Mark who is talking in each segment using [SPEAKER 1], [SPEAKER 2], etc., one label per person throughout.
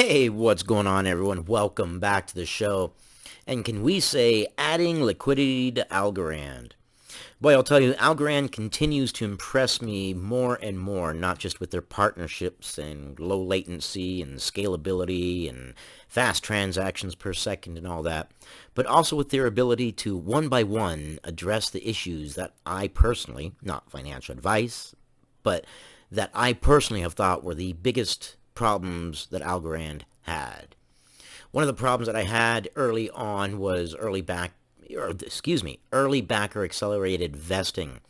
[SPEAKER 1] Hey, what's going on, everyone? Welcome back to the show. And can we say adding liquidity to Algorand? Boy, I'll tell you, Algorand continues to impress me more and more, not just with their partnerships and low latency and scalability and fast transactions per second and all that, but also with their ability to one by one address the issues that I personally, not financial advice, but that I personally have thought were the biggest problems that Algorand had. One of the problems that I had early on was early backer accelerated vesting.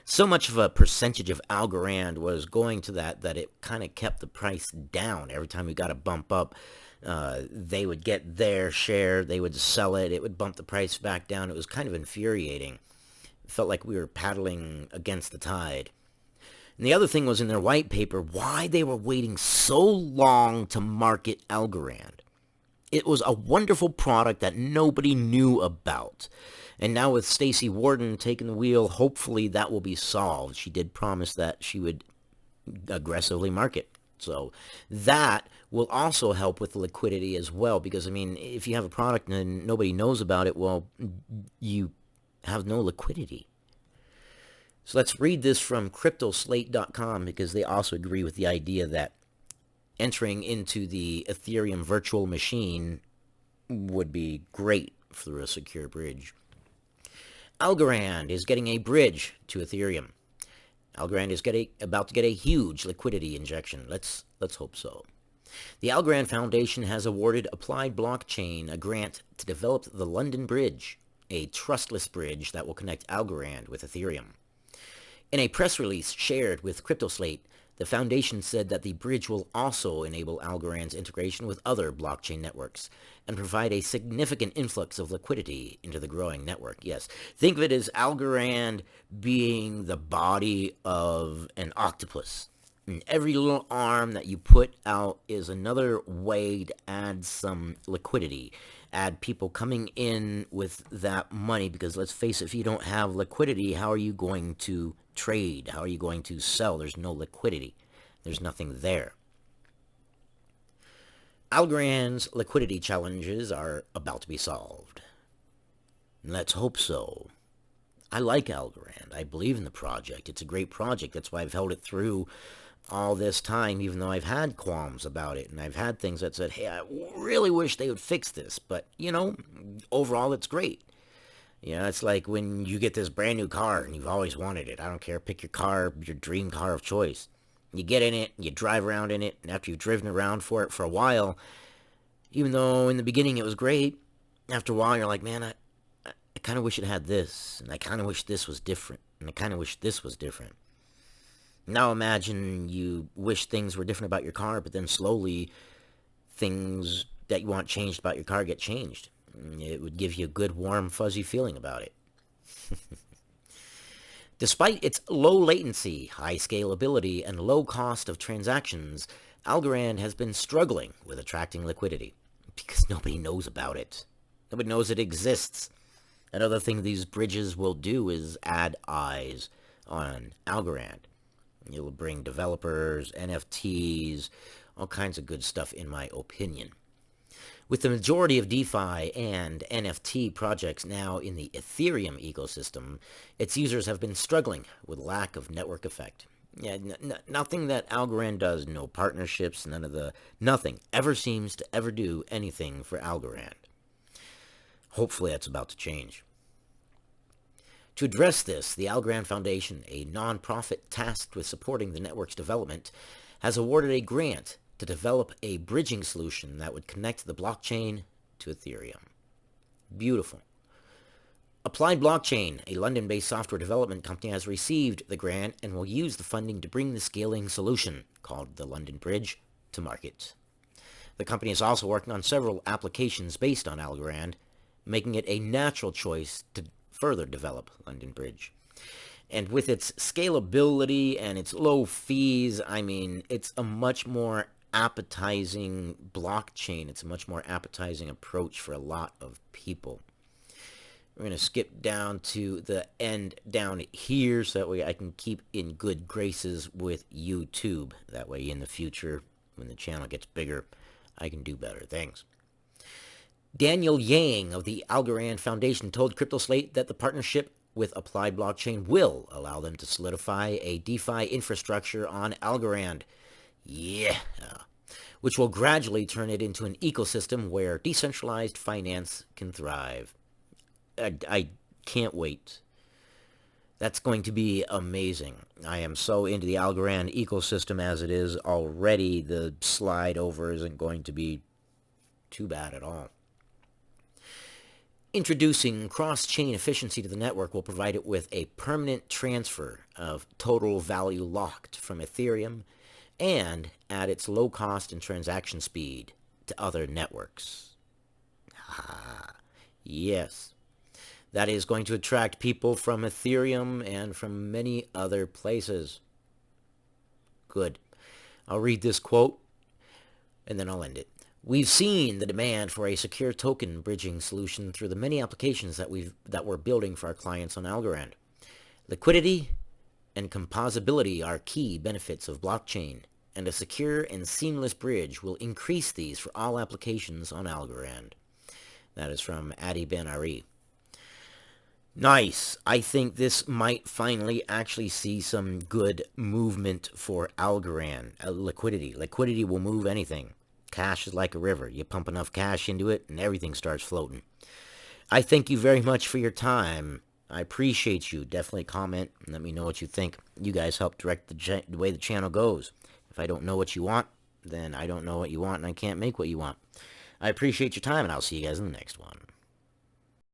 [SPEAKER 1] So much of a percentage of Algorand was going to that it kind of kept the price down. Every time we got a bump up, they would get their share, they would sell it, it would bump the price back down. It was kind of infuriating. It felt like we were paddling against the tide. And the other thing was in their white paper, why they were waiting so long to market Algorand. It was a wonderful product that nobody knew about. And now with Stacey Warden taking the wheel, hopefully that will be solved. She did promise that she would aggressively market. So that will also help with liquidity as well. Because, I mean, if you have a product and nobody knows about it, well, you have no liquidity. So let's read this from cryptoslate.com because they also agree with the idea that entering into the Ethereum virtual machine would be great through a secure bridge. Algorand is getting a bridge to Ethereum. Algorand is about to get a huge liquidity injection. Let's hope so. The Algorand Foundation has awarded Applied Blockchain a grant to develop the London Bridge, a trustless bridge that will connect Algorand with Ethereum. In a press release shared with CryptoSlate, the foundation said that the bridge will also enable Algorand's integration with other blockchain networks and provide a significant influx of liquidity into the growing network. Yes, think of it as Algorand being the body of an octopus. And every little arm that you put out is another way to add some liquidity, add people coming in with that money, because let's face it, if you don't have liquidity, how are you going to trade? How are you going to sell? There's no liquidity. There's nothing there. Algorand's liquidity challenges are about to be solved. Let's hope so. I like Algorand. I believe in the project. It's a great project. That's why I've held it through all this time, even though I've had qualms about it. And I've had things that said, hey, I really wish they would fix this. But, overall, it's great. It's like when you get this brand new car and you've always wanted it. I don't care. Pick your car, your dream car of choice. You get in it, you drive around in it, and after you've driven around for it for a while, even though in the beginning it was great, after a while you're like, man, I kind of wish it had this, and I kind of wish this was different, and I kind of wish this was different. Now imagine you wish things were different about your car, but then slowly things that you want changed about your car get changed. It would give you a good, warm, fuzzy feeling about it. Despite its low latency, high scalability, and low cost of transactions, Algorand has been struggling with attracting liquidity because nobody knows about it. Nobody knows it exists. Another thing these bridges will do is add eyes on Algorand. It will bring developers, NFTs, all kinds of good stuff in my opinion. With the majority of DeFi and NFT projects now in the Ethereum ecosystem, its users have been struggling with lack of network effect. Yeah, nothing that Algorand does, no partnerships, nothing ever seems to ever do anything for Algorand. Hopefully that's about to change. To address this, the Algorand Foundation, a non-profit tasked with supporting the network's development, has awarded a grant to develop a bridging solution that would connect the blockchain to Ethereum. Beautiful. Applied Blockchain, a London-based software development company, has received the grant and will use the funding to bring the scaling solution, called the London Bridge, to market. The company is also working on several applications based on Algorand, making it a natural choice to further develop London Bridge. And with its scalability and its low fees, I mean, it's a much more appetizing blockchain. It's a much more appetizing approach for a lot of people. We're going to skip down to the end down here so that way I can keep in good graces with YouTube. That way in the future, when the channel gets bigger, I can do better things. Daniel Yang of the Algorand Foundation told CryptoSlate that the partnership with Applied Blockchain will allow them to solidify a DeFi infrastructure on Algorand. Yeah. Which will gradually turn it into an ecosystem where decentralized finance can thrive. I can't wait. That's going to be amazing. I am so into the Algorand ecosystem as it is already. The slide over isn't going to be too bad at all. Introducing cross-chain efficiency to the network will provide it with a permanent transfer of total value locked from Ethereum and add its low cost and transaction speed to other networks. Yes. That is going to attract people from Ethereum and from many other places. Good. I'll read this quote and then I'll end it. We've seen the demand for a secure token bridging solution through the many applications that we're building for our clients on Algorand. Liquidity and composability are key benefits of blockchain, and a secure and seamless bridge will increase these for all applications on Algorand. That is from Adi Ben-Ari. Nice. I think this might finally actually see some good movement for Algorand. Liquidity. Liquidity will move anything. Cash is like a river. You pump enough cash into it and everything starts floating. I thank you very much for your time. I appreciate you. Definitely comment and let me know what you think. You guys help direct the way the channel goes. If I don't know what you want, then I don't know what you want and I can't make what you want. I appreciate your time and I'll see you guys in the next one.